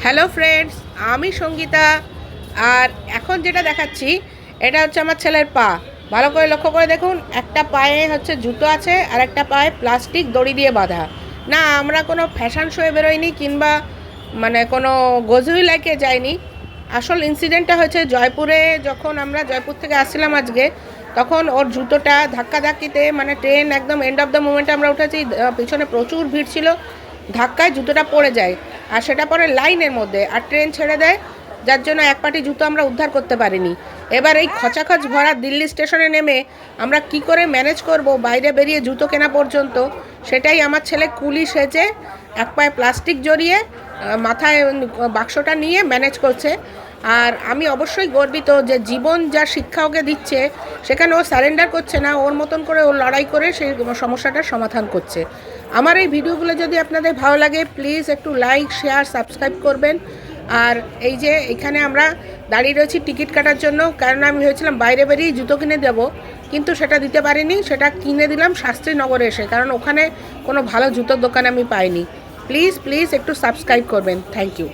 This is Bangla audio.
হ্যালো ফ্রেন্ডস, আমি সঙ্গীতা। আর এখন যেটা দেখাচ্ছি এটা হচ্ছে আমার ছেলের পা। ভালো করে লক্ষ্য করে দেখুন, একটা পায়ে হচ্ছে জুতো আছে আর একটা পায়ে প্লাস্টিক দড়ি দিয়ে বাঁধা। না, আমরা কোনো ফ্যাশন শোয়ে বেরোইনি কিংবা কোনো গজুইলাকে যাইনি। আসল ইনসিডেন্টটা হয়েছে জয়পুরে। যখন আমরা জয়পুর থেকে আসছিলাম আজকে, তখন ওর জুতোটা ধাক্কাধাক্কিতে ট্রেন একদম এন্ড অফ দ্য মোমেন্টে আমরা উঠেছি, পিছনে প্রচুর ভিড় ছিল, ধাক্কায় জুতোটা পড়ে যায় আর সেটা পরে লাইনের মধ্যে আর ট্রেন ছেড়ে দেয়, যার জন্য এক পাটি জুতো আমরা উদ্ধার করতে পারিনি। এবার এই খচাখচ ভরা দিল্লি স্টেশনে নেমে আমরা কি করে ম্যানেজ করব বাইরে বেরিয়ে জুতো কেনা পর্যন্ত, সেটাই আমার ছেলে কুলি সেজে এক পায়ে প্লাস্টিক জড়িয়ে মাথায় বাক্সটা নিয়ে ম্যানেজ করছে। আর আমি অবশ্যই গর্বিত যে জীবন যা শিক্ষা ওকে দিচ্ছে, সেখানে ও সারেন্ডার করছে না, ওর মতন করে ও লড়াই করে সেই সমস্যাটার সমাধান করছে। আমার এই ভিডিওগুলো যদি আপনাদের ভালো লাগে, প্লিজ একটু লাইক, শেয়ার, সাবস্ক্রাইব করবেন। আর এই যে এখানে আমরা দাঁড়িয়ে রয়েছি টিকিট কাটার জন্য, কারণ আমি ভেবেছিলাম বাইরে বেরিয়ে জুতো কিনে দেবো, কিন্তু সেটা দিতে পারিনি। সেটা কিনে দিলাম শাস্ত্রীনগরে এসে, কারণ ওখানে কোনো ভালো জুতোর দোকান আমি পাইনি। প্লিজ প্লিজ একটু সাবস্ক্রাইব করবেন। Thank you.